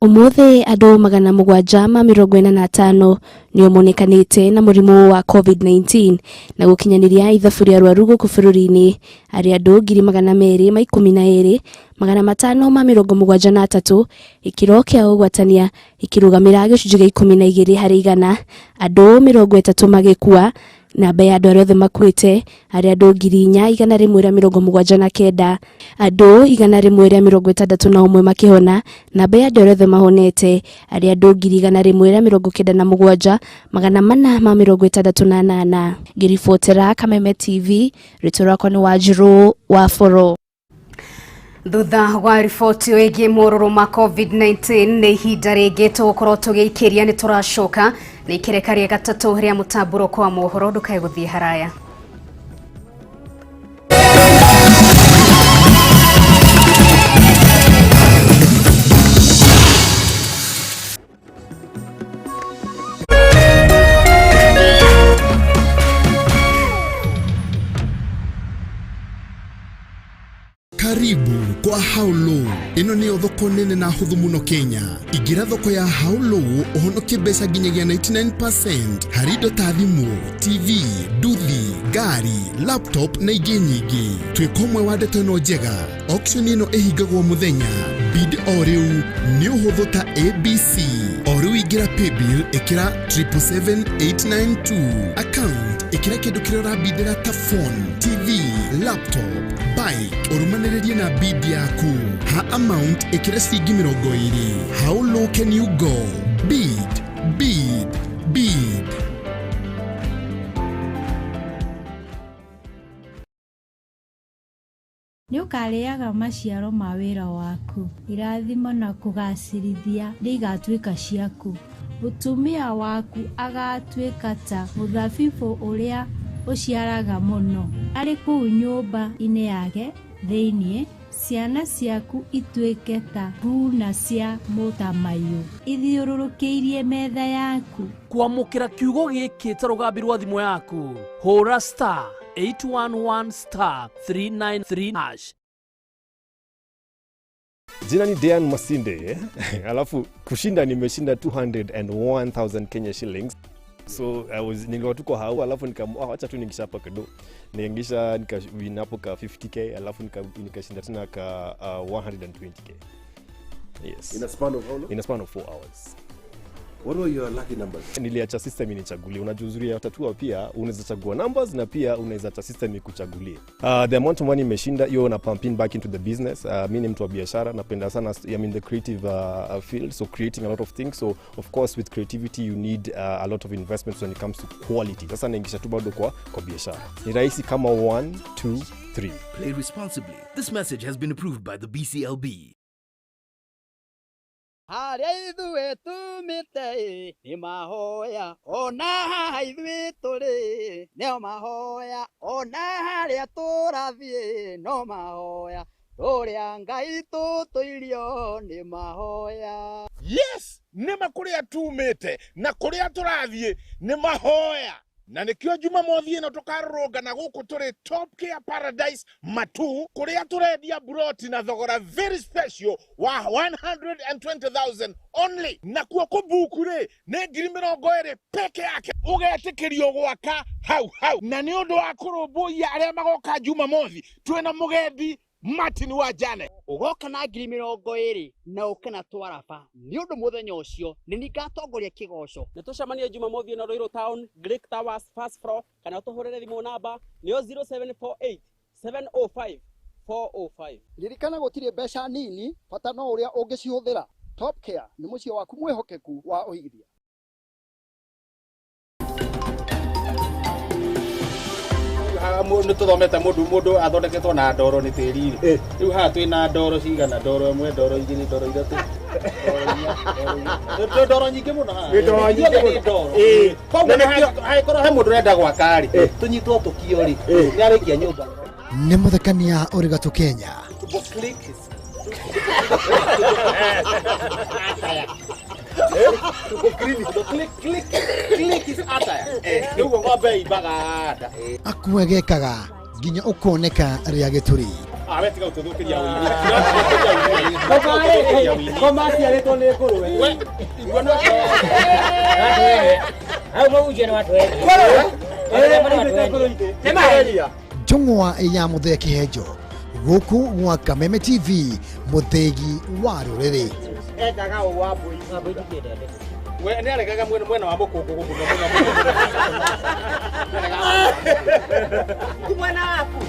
Ũmũthĩ andũ 745 nĩo monekanĩte na mũrimũ wa COVID-19 na gũkinyanĩria ithabu rĩa arwaru gũkũ bũrũri-inĩ arĩ andũ 212,573, gĩkĩro kĩa ũgwatania ikĩrũgamĩra gĩcunjĩ gĩa 12 harĩ 100, andũ 30 magĩkua. Namba ya andũ arĩa othe makuĩte arĩ andũ 4,179, andũ 161 makĩhona. Namba ya andũ arĩa othe mahonete arĩ andũ 197,468. Ngĩribotera Kameme TV, rĩtwa rĩakwa nĩ Wanjiru wa Boro. Thutha wa riboti ĩgiĩ morũrũ ma COVID-19 nĩ ihinda rĩngĩ tũgũkorwo tũgĩikĩria nĩ tũracoka na ikereka rĩa gatatũ rĩa mũtambũrũko wa mohoro, ndũkae gũthiĩ haraya. Karibu kwa Haulo ino ni thoko nene na huthu muno Kenya. Igira thoko ya haulo uhonoke mbeca nginyagia 99% hari indo ta thimu, TV, nduthi, ngari, laptop na ingĩ nyingĩ. Twĩkomwe wa ndeto ĩno njega. Auction ĩno ĩhingagwo mũthenya. Bid o rĩu nĩ ũhũthũ ta ABC. O rĩu ingĩra paybill ĩkĩra 77892. Account ĩkĩra kĩndũ kĩrĩa ũrabidĩra ta phone, TV, laptop, bike. Ũrũmanĩrĩrie na bid yaku. Ha amount ĩkĩra ciringi 20. How low can you go? Bid, bid, bid. Nĩ ũkarĩaga maciaro ma wĩra waku. Irathimo na kũgacĩrithia nĩ igatuĩka ciaku. Mũtumia waku agatuĩka ta mũthabibũ ũrĩa ũciaraga mũno. Arĩ kũu nyũmba-inĩ yake thĩiniĩ, ciana ciaku ituĩke ta nguna cia mũtamaiyũ ithiũrũrũkĩirie metha yaku. Kwamũkĩra kiugo gĩkĩ ta rũgambi rwa thimũ yaku, hũra *811*393#. Jina ni Dean Masinde, alafu kushinda nimeshinda 201,000 Kenya shillings. So nilikuwa tuko hao, alafu nikaamua acha tu ningishapa kidogo. Niingisha nikawin hapo ka 50k, alafu nikashinda tena ka 120k. Yes. In a span of how long? In a span of 4 hours. What were your lucky numbers? Niliacha system inichagulie. Unajua uzuri ya tatua pia unaweza chagua numbers na pia unaweza acha system ikuchagulie. The amount of money nimeshinda hiyo na pumping back into the business. Mimi ni mtu wa biashara, napenda sana I'm in the creative field, so creating a lot of things. So of course with creativity you need a lot of investments when it comes to quality. Sasa naingisha tu bado kwa biashara. Ni rahisi kama 1 2 3. Play responsibly. This message has been approved by the BCLB. Harĩa ithuĩ tumĩte nĩ mahoya, ona haha ithuĩ tũrĩ nĩo mahoya, ona harĩa tũrathiĩ no mahoya, tũrĩa Ngai tũtũirio nĩ mahoya. Yes, nĩma kũrĩa tumĩte na kũrĩa tũrathiĩ nĩ mahoya. Na nikio Jumamothi ĩno tũkarũrũngana gũkũ tũrĩ Top Care Paradise Matu, kũrĩa tũrendia buroti na thogora very special wa 120,000 only. Na kuo kũbuku rĩ nĩ 20,000 peke yake, ũgetĩkĩrio gwaka hau. Na nĩ ũndũ wa kũrũmbũiya arĩa magoka Jumamothi, twĩna mũgendi Martin wa Jane. Ugoka na 20,000 na ukena twaraba. Ni undu muthenya ucio ni ningatongoria kigoco. Na tucemanie Jumamothi ĩno Ruiru Town, Greek Towers first floor, kana tuhurire thimũ namba nĩyo 0748 705 405. Ririkana gũtirĩ mbeca nini, bata no ũrĩa ũngĩcihũthĩra. Top Care nĩ mũciĩ waku mwĩhokeku wa ũigithia. Nĩ tũthomete mũndũ athondeketwo na ndoro nĩ tĩri. Rĩu haha twĩna ndoro cigana, ndoro ĩmwe, ndoro igĩrĩ, ndoro ithatũ. Ndoro nyingĩ mũno haha. Ndoro nyingĩ mũno. Koguo hangĩkorwo he mũndũ ũrenda gwaka rĩ, tũnyitwo tũkio rĩ, nĩ arĩkia nyũmba. Nĩ mũthekania ũrĩ gatũ Kenya. Akuegekaga nginya ũkoneka rĩa gĩtũri. Tiga ũtũthũkĩria wĩra. Komaciarĩtwo nĩ ngũrũwe. Hau maujia na watu wengi. Njũng'wa ya mũthee kĩhenjo gũkũ gwa Kameme TV, mũthegi wa rũrĩrĩ. Endaga wa mbũi. We nĩ aregaga mwena wa mũkũngũ gũkũ. Kumwana waku.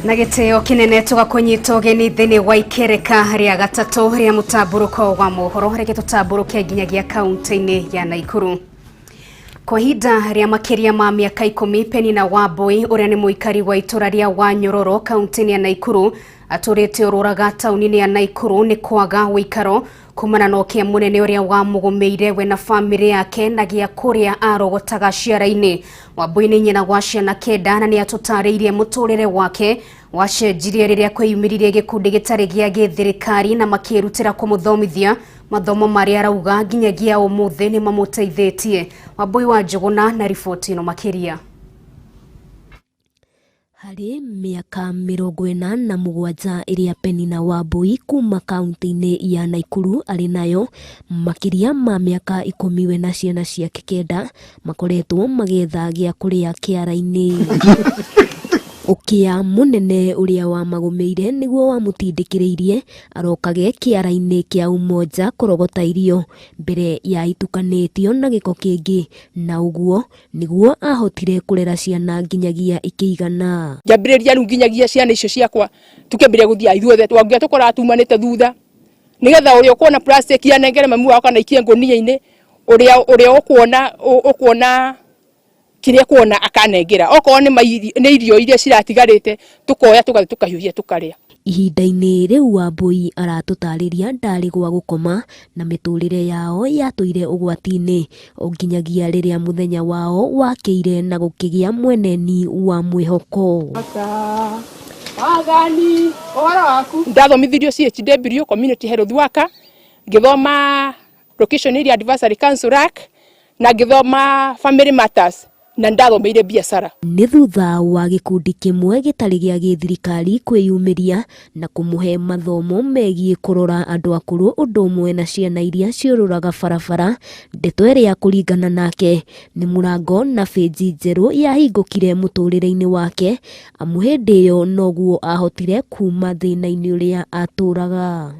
Na gĩtĩo kĩnene tũgakũnyita ũgeni thĩinĩ wa ikereka rĩa gatatũ rĩa mũtambũrũko wa mohoro rĩrĩa tũtambũrũkia nginyagia kaunti-inĩ ya Naikuru. Kwa ihinda rĩa makĩria ma mĩaka 10, Penina Wambui ũrĩa nĩ mũikari wa itũra rĩa Wanyororo kaunti-inĩ ya Naikuru atũrĩte ũrũraga taũni-inĩ ya Naikuru nĩ kwaga ũikaro kumana na ũkĩa mũnene ũrĩa wamũgũmĩire we na famĩlĩ yake na gĩa kũrĩa arogotaga ciara-inĩ. Wambui nĩ nyina wa ciana 9 na nĩ atũtarĩirie mũtũrĩre wake wacenjirie rĩrĩa kwĩyumĩririe gĩkundi gĩtarĩ gĩa gĩthirikari na makĩrutĩra kũmũthomithia mathomo maria arauga nginyagia umuthi ni mamuteithĩtie. Wambui wa Njuguna na riboti ino makiria. Harĩ mĩaka 47 ĩrĩa Penina Wambui kuma kaunti-inĩ ya Naikuru arĩ nayo, makĩria ma mĩaka 10 we na ciana ciake 9 makoretwo magetha gĩa kũrĩa kĩara-inĩ. Ũkĩa mũnene ũrĩa wamagũmĩire nĩguo wamũtindĩkĩrĩirie arokage kĩara-inĩ kĩa Umoja kũrogota irio mbere ya itukanĩtio na gĩko kĩngĩ, na ũguo nĩguo ahotire kũrera ciana nginyagia ikĩigana. Njambĩrĩria rĩu nginyagia ciana icio ciakwa tukĩambĩrĩria gũthiĩ ithuothe twambia tũkora tumanĩte thutha, nĩgetha ũrĩa ũkuona plastic ya nengere mami wao kana ikie ngũnia-inĩ, ũrĩa ũkuona kĩrĩa kuona akanengera okorwo nĩ irio iria ciratigarĩte tukoya tũgathiĩ tukahiũhia tukarĩa. Ihinda-inĩ rĩu Wambui aratũtarĩria ndarĩ gwa gũkoma na mĩtũrĩre yao yatũire ũgwati-inĩ o nginyagia rĩrĩa mũthenya wao wakĩire na gũkĩgĩa mweneni wa mwĩhoko. Ndathomithirio CHW Community Health Worker, ngĩthoma Location Area Advisory Council Act na ngĩthoma Family Matters na ndathomeire biacara. Nĩ thutha wa gĩkundi kĩmwe gĩtarĩ gĩa gĩthirikari kwĩyumĩria na kũmũhe mathomo megiĩ kũrora andũ akũrũ ũndũ ũmwe na ciana iria ciũrũraga barabara, ndeto ĩrĩa kũringana nake nĩ mũrango na bĩnji njerũ yahingũkire mũtũrĩre-inĩ wake, amu hĩndĩ ĩyo noguo ahotire kuma thĩna-inĩ ũrĩa atũraga.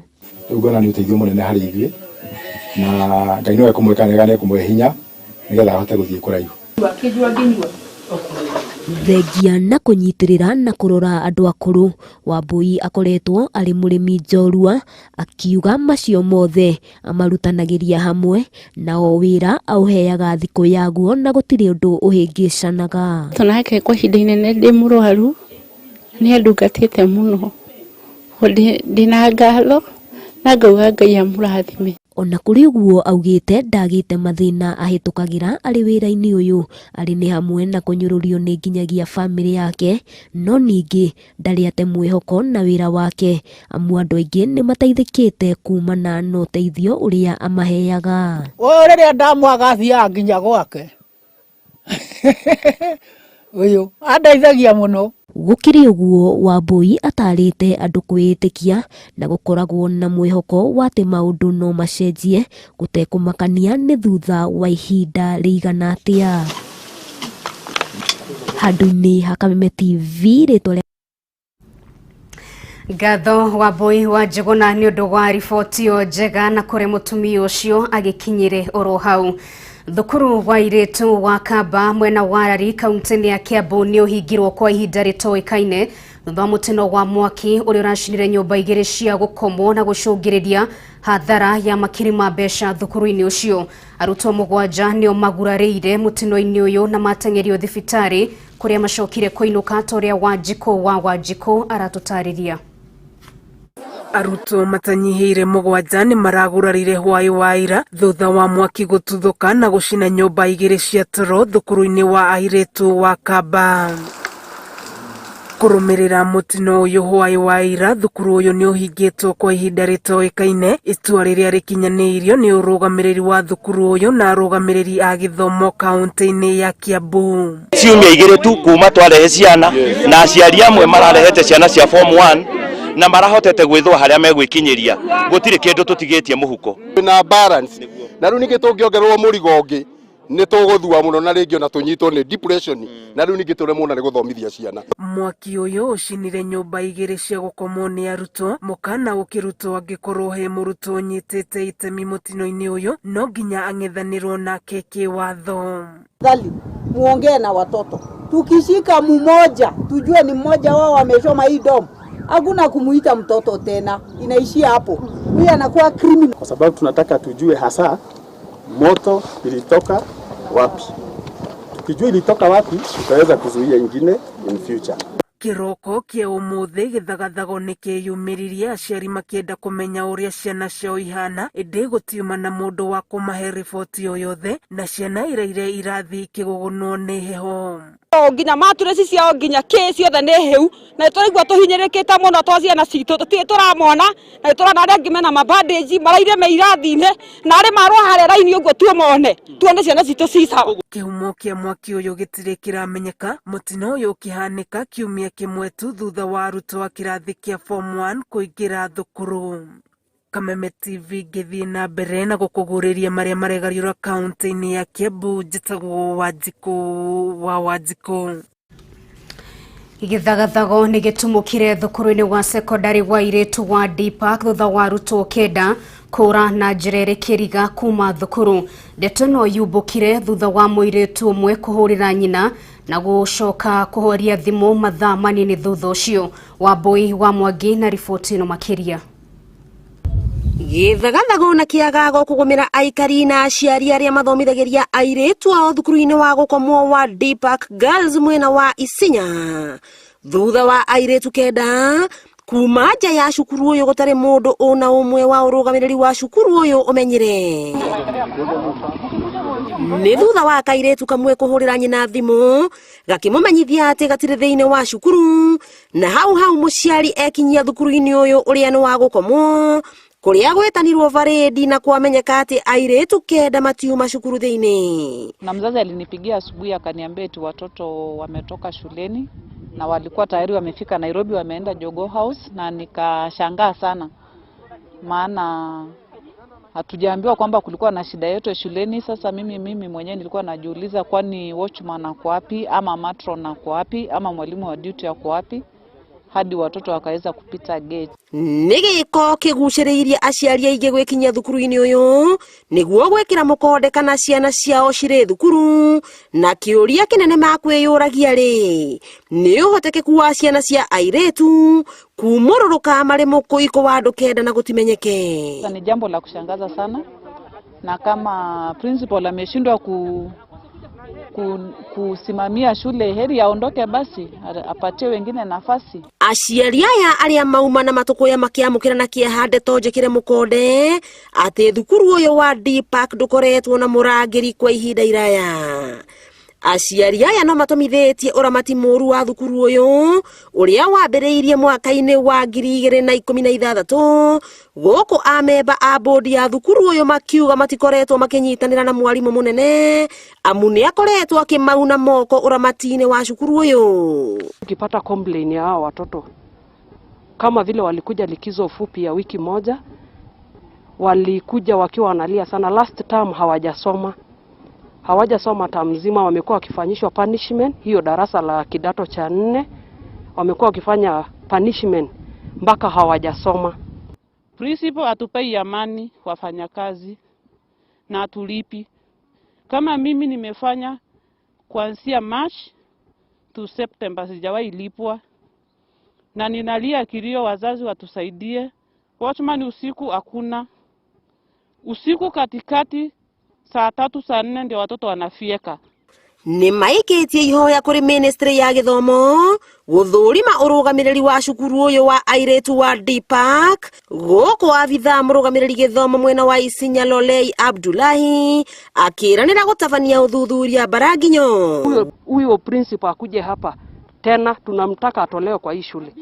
Ngona nĩ ũteithio mũnene harĩ ithuĩ na Ngai no ekũmwĩkanĩra nĩ ekũmũhe hinya nĩgetha ahote gũthiĩ kũraihu. Thengia na kũnyitĩrĩra na kũrora andũ akũrũ, Wambui akoretwo arĩ mũrĩmi njorua, akiuga macio mothe amarutanagĩria hamwe na o wĩra auheaga thikũ yaguo na gũtirĩ ũndũ ũhĩngĩcanaga. Tonake kwa ihinda inene ndĩ mũrwaru nĩ andungatĩte mũno, ndĩna ngatho na ngauga Ngai amũrathime. Ona kũrĩ ũguo augĩte ndagĩte mathĩna ahĩtũkagĩra arĩ wĩra-inĩ ũyũ, arĩ nĩ hamwe na kũnyũrũrio nĩ nginyagia bamĩrĩ yake, no ningĩ ndarĩ ate mwĩhoko na wĩra wake, amu andũ aingĩ nĩ mateithĩkĩte kumana na ũteithio ũrĩa amaheaga. Rĩrĩa ndamwaga athiaga nginya gwake ũyũ andeithagia mũno. Gũkĩrĩ ũguo Wambui atarĩte andũ kwĩĩtĩkia na gũkoragwo na mwĩhoko wa atĩ maũndũ no macenjie gũtekũmakania nĩ thutha wa ihinda rĩigana atĩa. Handũ-inĩ ha Kameme TV rĩtwa Ngatho Wambui wa Njuguna nĩ ũndũ wa riboti ĩyo njega na kũrĩ mũtumia ũcio agĩkinyire oro hau. Thukuru wa airĩtu wa Kamba mwena wa Rari kaunti-inĩ ya Kiambu nĩ ũhingirwo kwa ihinda rĩtoĩkaine thutha wa mũtino wa mwaki ũrĩa ũracinire nyũmba igĩrĩ cia gũkomwo na gũcũngĩrĩria hathara ya makiri ma mbeca thukuru-inĩ ũcio. Arutwo 7 nĩo magurarĩire mũtino-inĩ ũyũ na mateng'erio thibitarĩ kũrĩa macokire kũinũka ta ũrĩa Wanjikũ aratũtarĩria. Arutwo matanyihĩire 7 nĩ maragurarire hwaĩ wa ira thutha wa mwaki gũtuthũka na gũcina nyũmba igĩrĩ cia toro thukuru-inĩ wa airĩtu wa Kamba. Kũrũmĩrĩra mũtino ũyũ hwaĩ wa ira, thukuru ũyũ nĩ ũhingĩtwo kwa ihinda rĩtoĩkaine, itua rĩrĩa rĩkinyanĩirio nĩ ũrũgamĩrĩri wa thukuru ũyũ na arũgamĩrĩri a gĩthomo kaunti-inĩ ya Kiambu. Ciumia igĩrĩ tu kuma twarehe ciana na aciari amwe mararehete ciana cia form 1 na marahotete gwĩthũa harĩa megwĩkinyĩria, gũtirĩ kĩndũ tũtigĩtie mũhuko. Na balance na rĩu ningĩ tũngĩongererwo mũrigo ũngĩ nĩ tũgũthua mũno na rĩngĩ ona tũnyitwo nĩ depression na rĩu ningĩ tũremwo na gũthomithia ciana. Mwaki ũyũ ũcinire nyũmba igĩrĩ cia gũkomwo nĩ arutwo, mũkana ũkĩrutwo angĩkorwo he mũrutwo nyitĩte itemi mũtino-inĩ ũyũ no nginya ang'ethanĩrwo nake kĩwatho. Muongee na watoto, tukishika mmoja tujue ni mmoja wao ameshoma hii domu, hakuna kumuita mtoto tena, inaishia hapo. Huyu anakuwa criminal. Kwa sababu tunataka tujue hasa moto ilitoka wapi. Tukijua ilitoka wapi, tutaweza kuzuia ingine in future. kiroko kia umuthi githagathago nikiyumiririe aciari makienda kumenya uria ciana ciao ihana indi gutiuma na mundu wa kumahe riboti o yothe na ciana iraire irathi kigugunwo ni heho nginya matureci ciao nginya ki ciothe ni hiu na turaigua tuhinyirikite muno twa ciana citu turamona na turana aria ngimena mabandage maraire me irathi-ini na ari marwa haria raini uguo tuone ciana citu cisawa. Kihumo kia mwaki uyu gitire kiramenyeka mutino uyu ukihanika kiumia kimwe tu thutha wa arutwo a kirathi kia form 1 kuingira thukuru. Kameme TV ngithii na mbere na gukuguriria maria maregariura kaunti-ini ya Kiambu njitagwo Wanjiku. Igithagathago ni gitumukire thukuru-ini wa sekondari wa airitu wa D-Park thutha wa arutwo kenda kura na njirere kiriga kuma thukuru. Ndeto no yubukire thutha wa muiritu umwe kuhurira nyina na gucoka kuhoria thimu mathaa manini thutha ucio. Wambui wa Mwangi na riboti no makiria. Githagathago na kiagago kugumira aikari na aciari aria mathomithagiria airitu ao thukuru-ini wa gukomwo wa D-Park Girls mwena wa Isinya thutha wa airitu kenda kuma nja ya cukuru uyu gutari mundu ona umwe wa urugamiriri wa cukuru uyu umenyire. Ni thutha wa kairitu kamwe kuhurira nyina thimu gakimumenyithia ati gatire thiini wa cukuru na hau muciari ekinyia thukuru-ini uyu uria ni wa gukomwo kuria gwetanirwo varedi na kuamenyeka ati airitu kenda matiuma cukuru thiini. Na mzazi alinipigia asubuhi akaniambia eti watoto wametoka shuleni na walikuwa tayari wamefika Nairobi, wameenda Jogo House, na nikashangaa sana maana hatujaambiwa kwamba kulikuwa na shida yote shuleni. Sasa mimi mwenyewe nilikuwa najiuliza kwani watchman ako wapi ama matron ako wapi ama mwalimu wa duty ako wapi hadi watoto wakaweza kupita gate. Nigiko kiguciriirie aciari aige gwikinyia thukuru-ini uyu niguo gwikira mukonde kana ciana ciao cire thukuru na kiuria kinene makwiyuragia ri ni uhotekeku wa ciana cia airitu kumururuka mari mukuiko wa andu kenda na gutimenyeke. Ni jambo la kushangaza sana, na kama principal ameshindwa kusimamia shule, heri aondoke basi apatie wengine nafasi. Aciari aya aria mauma na matukuya makiamukira na kiehande tonjekire mukonde ati thukuru uyu wa D-Park ndukoretwo na murangiri kwa ihinda iraya. Aciari aya no matomithetie uramati muru wa thukuru uyu uria wambiriirie mwaka-ini wa 2016 guku amemba a bodi ya thukuru uyu makiuga matikoretwo makinyitanira na mwalimu munene amu ni akoretwo akimauna moko uramati-ini wa cukuru uyu. Ukipata complain ya hao watoto kama vile walikuja likizo fupi ya wiki moja, walikuja wakiwa wanalia sana. Last term hawajasoma term mzima, wamekuwa wakifanyishwa punishment. Hiyo darasa la kidato cha 4 wamekuwa wakifanya punishment mpaka hawajasoma. Principal atupei amani wafanyakazi na tulipi. Kama mimi nimefanya kuanzia March to September sijawahi lipwa, na ninalia kilio, wazazi watusaidie. Watchman usiku hakuna, usiku katikati saa 3 saa 4 ndio watoto wanafieka. Ni maikitie ihoya kuri ministry ya githomo guthurima urugamiriri wa cukuru uyu wa airitu wa D-Park guku abitha murugamiriri githomo mwena wa Isinya Lolei Abdullahi akiranira gutavania uthuthuria baraginyo. Huyo principal akuje hapa tena, tunamtaka atolewe kwa hii shule.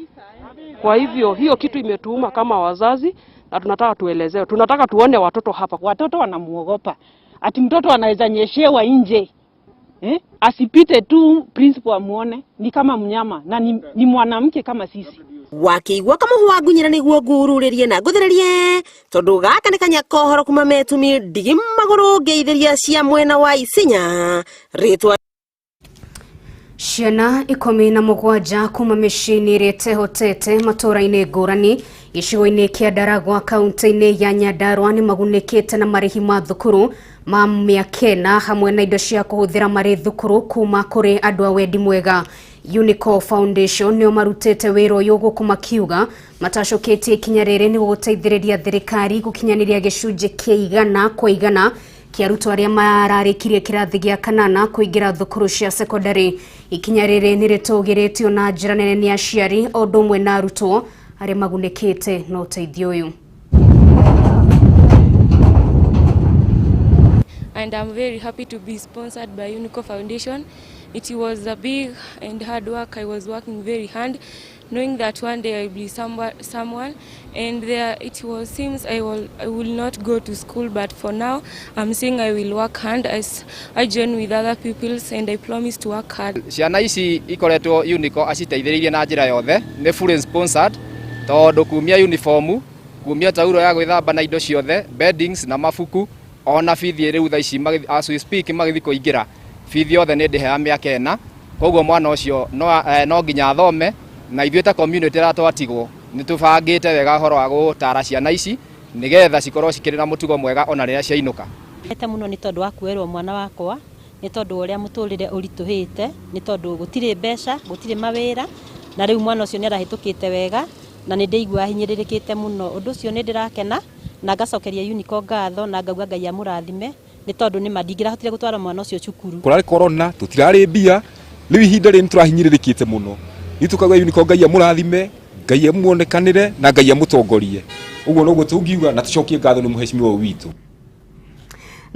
Kwa hivyo hiyo kitu imetuuma kama wazazi na tunataka tuelezewe. Tunataka tuone watoto hapa. Watoto wanamuogopa. Ati mtoto anaweza nyeshewa nje. Asipite tu principal amuone ni kama mnyama na ni mwanamke kama sisi. Wakiigua kama huagunyira niguo ngururirie na nguthiririe tondu gaka ni kanyakohoro kuma metumi ndigi maguru ngeithiria cia mwena wa Isinya ritwa. Ciana 17 kuma micini retehotete matura-ini ngurani gicigo-ini kia Ndaragwa kaunti-ini ya Nyandarua ni magunikite na marihi ma thukuru ma miakena hamwe na indo cia kuhuthira mari thukuru kuma kuri andu a wendi mwega. Unico Foundation nio marutete wiro uyu guku makiuga matacoketie ikinya riri ni guteithiriria thirikari gukinyaniria gicunji kia 100% kia arutwo aria mararikirie kirathi gia kanana kuingira thukuru cia secondary. Ikinya riri niritugiritio na njira nene ni aciari o ũndũ ũmwe na arutwo aria magunĩkĩte na ũteithio ũyũ. And I'm very happy to be sponsored by Unico Foundation. It was a big and hard work. I was working very hard, knowing that one day I will be someone. And there it was seems I will not go to school, but for now I'm saying I will work hard as I join with other pupils, and I promise to work hard. Ciana ici ikoretwo Unico aciteithĩrĩirie na njĩra yothe, nĩ full sponsored, tondũ kumia uniform, kumia tauro ya gwĩthamba na indo ciothe, beddings na mabuku, ona fithi rĩu thaa ici as we speak magĩthi kũingĩra fithi yothe nĩ ndĩhe ya mĩaka 4. Koguo mwana ũcio no nginya athome, na ithuĩ ta community ratwatigwo nĩ tũbangĩte wega horo wa gũtara ciana ici nĩgetha cikorwo cikĩrĩ na mũtugo mwega ona rĩrĩa ciainũka. Ete muno nĩ tondũ wa kuerwo mwana wakwa, nĩ tondũ ũrĩa mũtũrĩre ũritũhĩte, nĩ tondũ gũtirĩ mbeca, gũtirĩ mawĩra, na rĩu mwana ũcio nĩ arahĩtũkĩte wega, na nĩ ndĩigua hinyĩrĩrĩkĩte mũno. Ũndũ ũcio nĩ ndĩrakena na ngacokeria Unico ngatho na ngauga Ngai amũrathime, nĩ tondũ nĩ mandingĩrahotire gũtwara mwana ũcio cukuru. Kũrarĩ corona tũtirarĩ mbia, rĩu ihinda rĩrĩ nĩtũrahinyĩrĩrĩkĩte mũno. Itũkauga Unico Ngai amũrathime, Ngai amuonekanĩre na Ngai amũtongorie. Ũguo noguo tũngiuga na tũcokie ngatho nĩ mũheshimiwa witũ.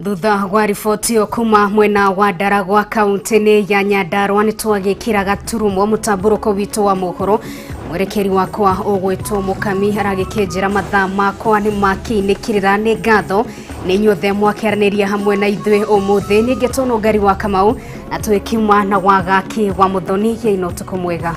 Thutha wa riboti kuma mwena wa Ndaragwa kaunti-inĩ ya Nyandarua nĩ twagĩkĩra gaturumo mũtambũrũko witũ wa Mohoro. Mwerekeri wakwa ũgwĩtwo Mũkami aragĩkĩnjĩra mathaa makwa nĩ makinĩkĩrĩra nĩ ngatho nĩ inyuothe mwakĩaranĩria hamwe na ithuĩ ũmũthĩ. Nĩ ngetwo Nungari wa Kamau na twĩkiuma na wagaki wa Muthoni. Gĩa ino ũtukũ mwega.